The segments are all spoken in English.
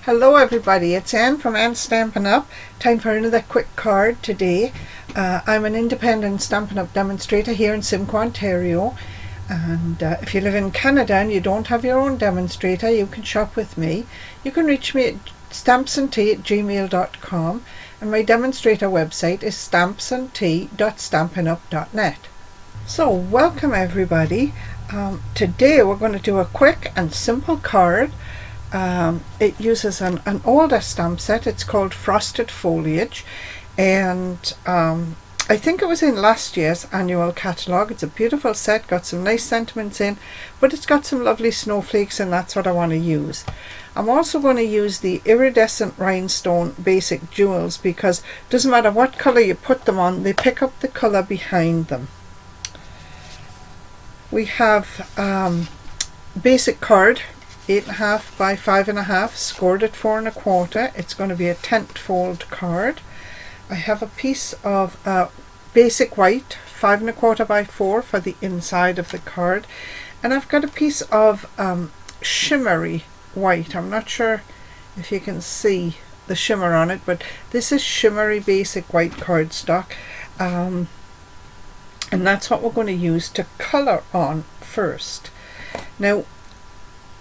Hello everybody, it's Anne from Anne Stampin' Up. Time for another quick card today. I'm an independent Stampin' Up demonstrator here in Simcoe, Ontario. And if you live in Canada and you don't have your own demonstrator, you can shop with me. You can reach me at stampsandtea@gmail.com, and my demonstrator website is stampsandtea.stampinup.net. So welcome everybody. Today we're going to do a quick and simple card. It uses an older stamp set. It's called Frosted Foliage, and I think it was in last year's annual catalogue. It's a beautiful set, got some nice sentiments in, but it's got some lovely snowflakes, and that's what I want to use. I'm also going to use the iridescent rhinestone basic jewels, because it doesn't matter what colour you put them on, they pick up the colour behind them. We have basic card, 8.5 by 5.5, scored at 4 1/4. It's going to be a tent fold card. I have a piece of basic white, 5 1/4 by 4 for the inside of the card, and I've got a piece of shimmery white. I'm not sure if you can see the shimmer on it, but this is shimmery basic white cardstock, and that's what we're going to use to colour on first. Now,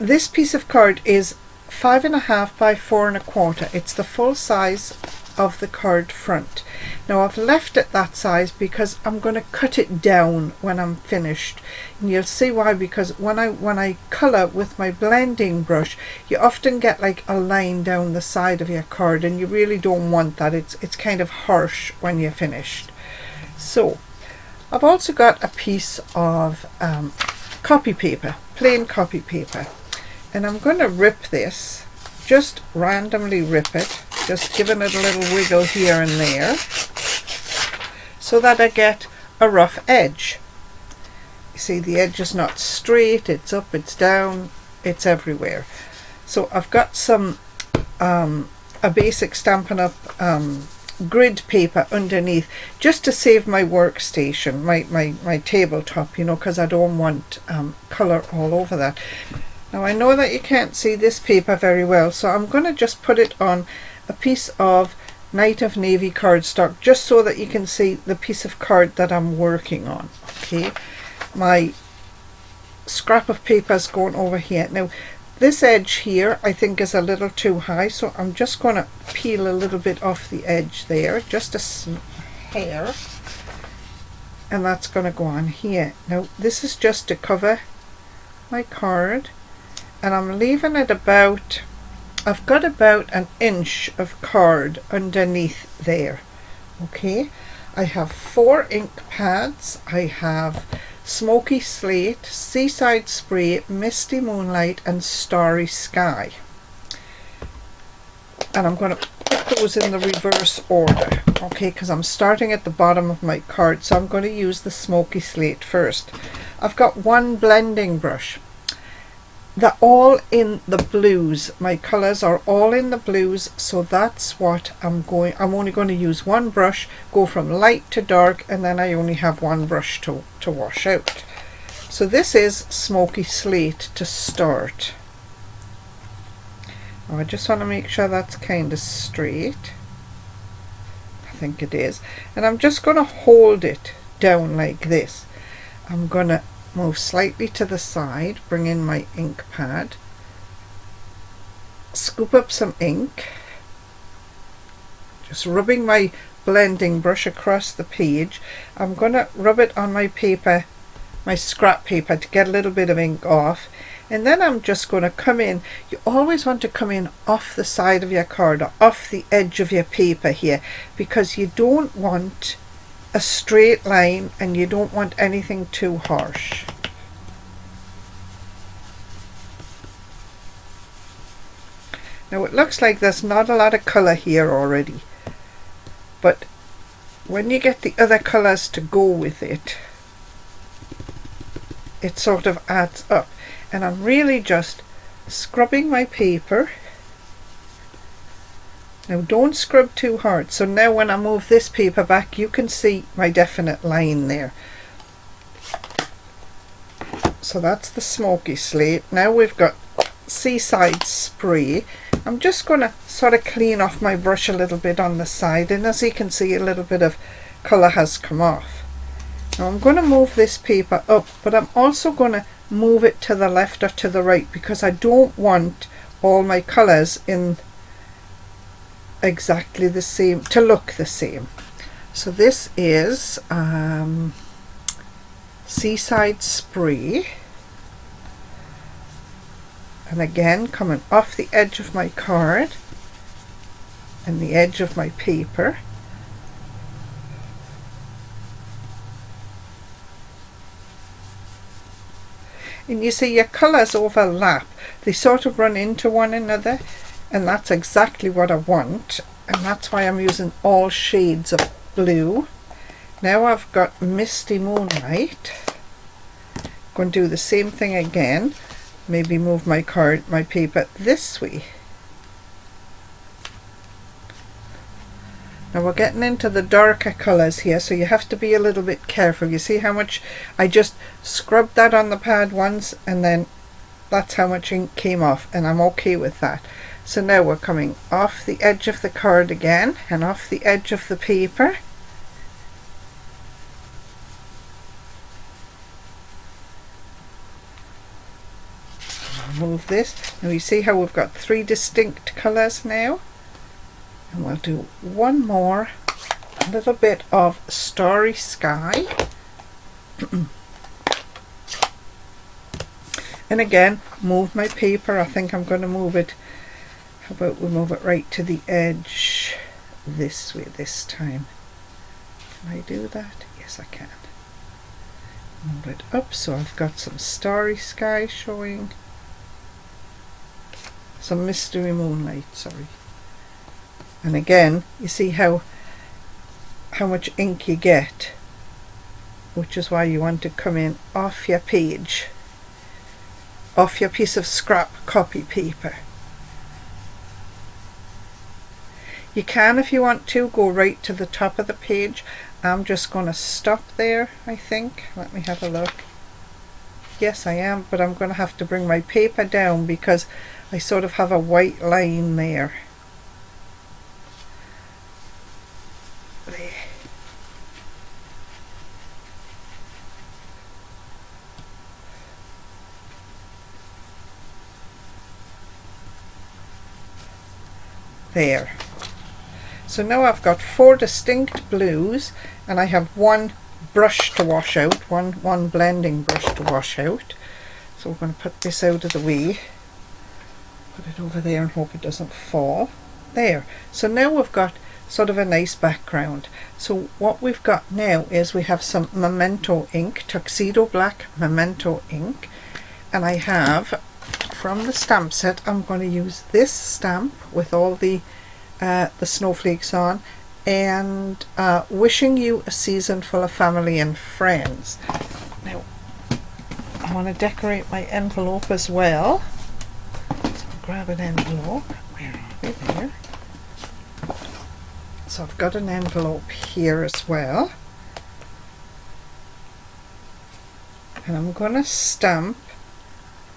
this piece of card is 5.5 by 4 1/4. It's the full size of the card front. Now I've left it that size because I'm going to cut it down when I'm finished, and you'll see why, because when I colour with my blending brush, you often get like a line down the side of your card, and you really don't want that. It's kind of harsh when you're finished. So I've also got a piece of copy paper, plain copy paper. And I'm going to rip this, just randomly rip it, just giving it a little wiggle here and there, so that I get a rough edge. You see, the edge is not straight, it's up, it's down, it's everywhere. So I've got some a basic Stampin' Up grid paper underneath, just to save my workstation, my tabletop, you know, because I don't want colour all over that. Now I know that you can't see this paper very well, so I'm going to just put it on a piece of Night of Navy cardstock, just so that you can see the piece of card that I'm working on. Okay, my scrap of paper is going over here. Now this edge here I think is a little too high, so I'm just going to peel a little bit off the edge there, just a hair, and that's going to go on here. Now this is just to cover my card, and I'm leaving it about, I've got about 1 inch of card underneath there. Okay, I have 4 ink pads. I have Smoky Slate, Seaside Spray, Misty Moonlight, and Starry Sky, and I'm going to put those in the reverse order, okay, because I'm starting at the bottom of my card. So I'm going to use the Smoky Slate first. I've got one blending brush. They're all in the blues. My colours are all in the blues, so that's what I'm only going to use one brush, go from light to dark, and then I only have one brush to wash out. So this is Smoky Slate to start. Now I just want to make sure that's kind of straight. I think it is. And I'm just going to hold it down like this. I'm going to move slightly to the side, bring in my ink pad, scoop up some ink, just rubbing my blending brush across the page. I'm going to rub it on my paper, my scrap paper, to get a little bit of ink off, and then I'm just going to come in. You always want to come in off the side of your card, or off the edge of your paper here, because you don't want a straight line and you don't want anything too harsh. Now it looks like there's not a lot of colour here already, but when you get the other colours to go with it, it sort of adds up. And I'm really just scrubbing my paper. Now don't scrub too hard. So now when I move this paper back, you can see my definite line there. So that's the Smoky Slate. Now we've got Seaside Spray, I'm just going to sort of clean off my brush a little bit on the side, and as you can see, a little bit of colour has come off. Now I'm going to move this paper up, but I'm also going to move it to the left or to the right because I don't want all my colours in exactly the same, to look the same. So this is Seaside Spray, and again coming off the edge of my card and the edge of my paper. And you see your colours overlap, they sort of run into one another, and that's exactly what I want, and that's why I'm using all shades of blue. Now I've got Misty Moonlight. Going to do the same thing again, maybe move my paper this way. Now we're getting into the darker colours here, so you have to be a little bit careful. You see how much I just scrubbed that on the pad once, and then that's how much ink came off, and I'm okay with that. So now we're coming off the edge of the card again and off the edge of the paper. I'll move this. Now you see how we've got 3 distinct colours now. And we'll do one more, a little bit of Starry Sky. And again, move my paper. I think I'm going to move it, how about we move it right to the edge this way this time. Can I do that? Yes, I can. Move it up so I've got some Starry Sky showing. Some Mystery Moonlight, sorry. And again, you see how much ink you get, which is why you want to come in off your page, off your piece of scrap copy paper. You can, if you want to, go right to the top of the page. I'm just going to stop there, I think. Let me have a look. Yes, I am, but I'm going to have to bring my paper down because I sort of have a white line there. There. So now I've got 4 distinct blues, and I have one brush to wash out, one blending brush to wash out. So we're going to put this out of the way, put it over there and hope it doesn't fall. There. So now we've got sort of a nice background. So what we've got now is we have some Memento ink, Tuxedo Black Memento ink, and I have, from the stamp set, I'm going to use this stamp with all the snowflakes on, and Wishing You a Season Full of Family and Friends. Now I want to decorate my envelope as well, so I'll grab an envelope. Where are we? There. So I've got an envelope here as well, and I'm going to stamp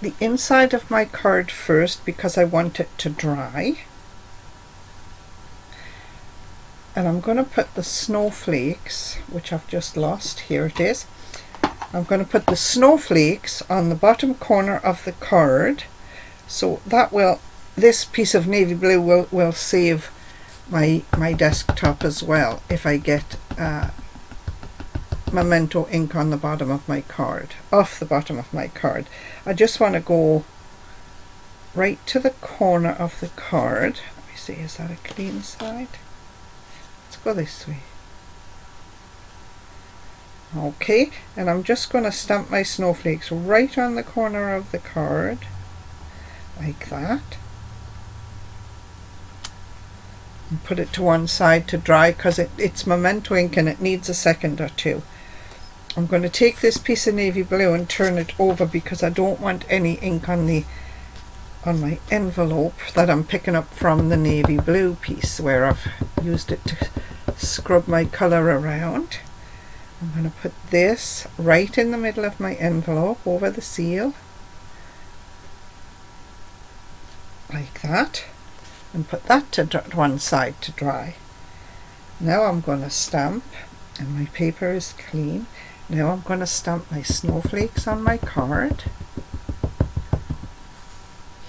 the inside of my card first because I want it to dry. And I'm going to put the snowflakes, which I've just lost, here it is. I'm going to put the snowflakes on the bottom corner of the card, so that will, this piece of navy blue will save my desktop as well if I get Memento ink on the bottom of my card, off the bottom of my card. I just want to go right to the corner of the card. Let me see, is that a clean side? Let's go this way. Okay, and I'm just going to stamp my snowflakes right on the corner of the card, like that. And put it to one side to dry because it's Memento ink and it needs a second or two. I'm going to take this piece of navy blue and turn it over because I don't want any ink on my envelope that I'm picking up from the navy blue piece where I've used it to scrub my colour around. I'm going to put this right in the middle of my envelope over the seal, like that. and put that to one side to dry. Now I'm going to stamp, and my paper is clean. Now I'm going to stamp my snowflakes on my card.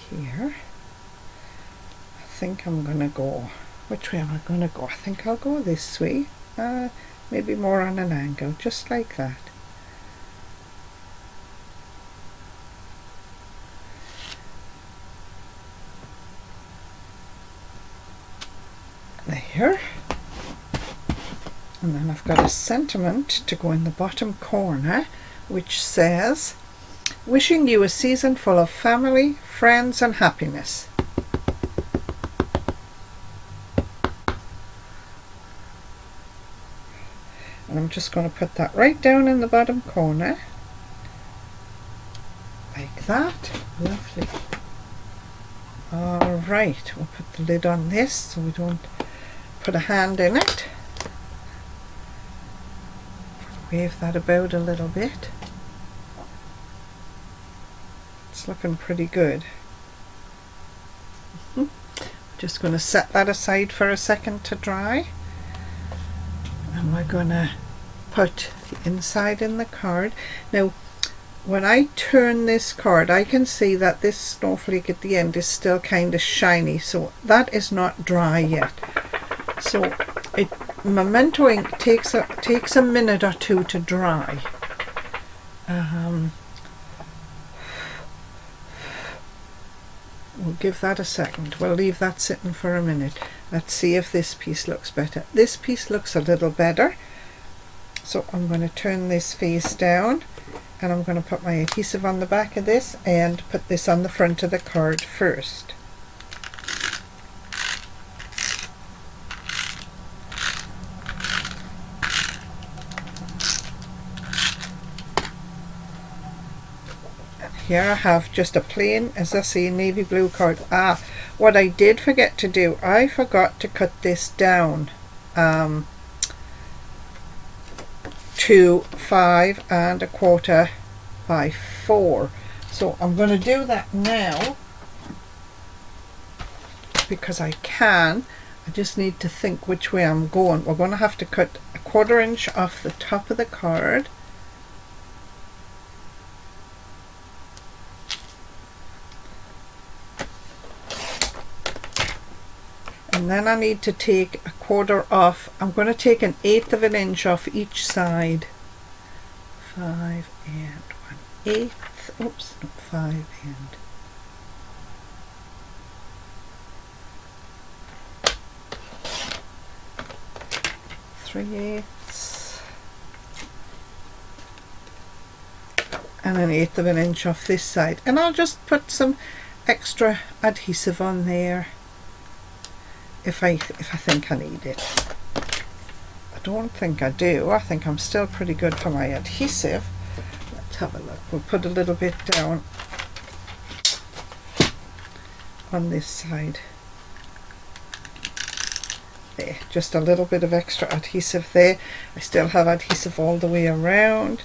Here. I think I'm going to go, which way am I going to go? I think I'll go this way. Maybe more on an angle, just like that. There. And then I've got a sentiment to go in the bottom corner, which says, wishing you a season full of family, friends and happiness. And I'm just going to put that right down in the bottom corner, like that. Lovely. Alright, we'll put the lid on this so we don't put a hand in it. Wave that about a little bit. It's looking pretty good. Just going to set that aside for a second to dry. And we're going to put the inside in the card. Now, when I turn this card, I can see that this snowflake at the end is still kind of shiny, so that is not dry yet. So Memento ink takes a minute or two to dry. We'll give that a second. We'll leave that sitting for a minute. Let's see if this piece looks better. This piece looks a little better. So I'm going to turn this face down, and I'm going to put my adhesive on the back of this and put this on the front of the card first. Here I have just a plain, as I say, navy blue card. What I did forget to do, I forgot to cut this down to 5 1/4 by 4. So I'm going to do that now because I can. I just need to think which way I'm going. We're going to have to cut 1/4 inch off the top of the card. And then I need to take 1/4 off. I'm going to take 1/8 of an inch off each side. 5 1/8. Oops, not 5 3/8. And 1/8 of an inch off this side. And I'll just put some extra adhesive on there if I think I need it. I don't think I do. I think I'm still pretty good for my adhesive. Let's have a look. We'll put a little bit down on this side. There, just a little bit of extra adhesive there. I still have adhesive all the way around,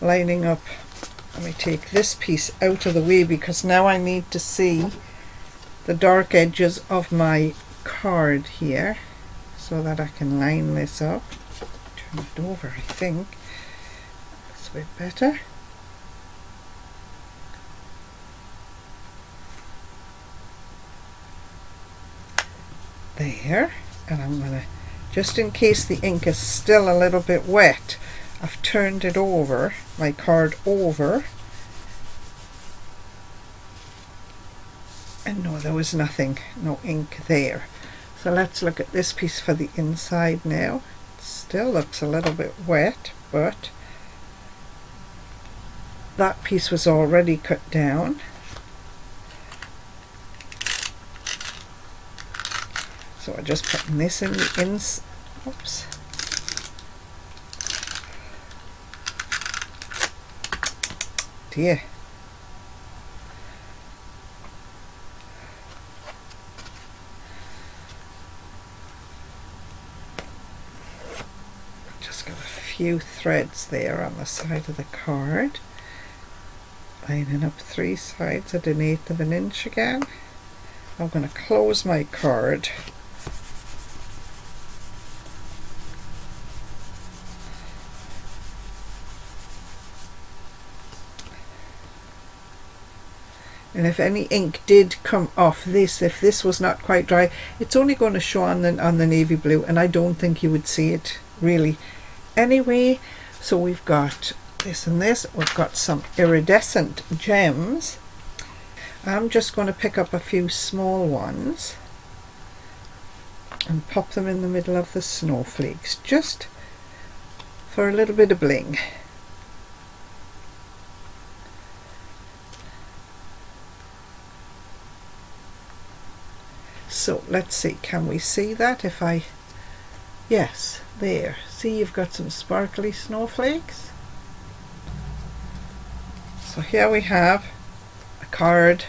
lining up. Let me take this piece out of the way because now I need to see the dark edges of my card here so that I can line this up. Turn it over, I think. That's a bit better. There. And I'm going to, just in case the ink is still a little bit wet, I've turned it over, my card over. And no, there was nothing, no ink there. So let's look at this piece for the inside now. It still looks a little bit wet, but that piece was already cut down. So I'm just putting this in the inside. Oops. Dear. Just got a few threads there on the side of the card. Lining up 3 sides at 1/8 of an inch again. I'm going to close my card. And if any ink did come off this, if this was not quite dry, it's only going to show on the navy blue, and I don't think you would see it really anyway. So we've got this and this. We've got some iridescent gems. I'm just going to pick up a few small ones and pop them in the middle of the snowflakes, just for a little bit of bling. So let's see, can we see that? If I, yes, there. See, you've got some sparkly snowflakes. So here we have a card,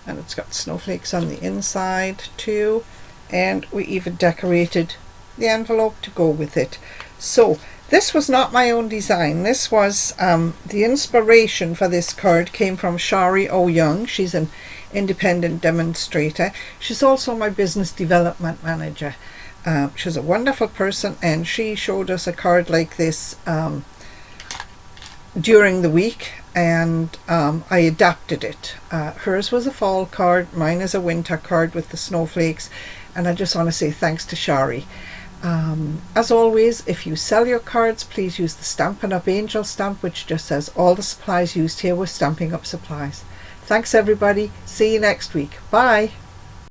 and it's got snowflakes on the inside too, and we even decorated the envelope to go with it. So this was not my own design. This was the inspiration for this card came from Shari Young. She's an independent demonstrator. She's also my business development manager. She's a wonderful person, and she showed us a card like this during the week, and I adapted it. Hers was a fall card, mine is a winter card with the snowflakes, and I just want to say thanks to Shari. As always, if you sell your cards, please use the Stampin' Up! Angel stamp, which just says all the supplies used here were Stampin' Up! Supplies. Thanks everybody. See you next week. Bye.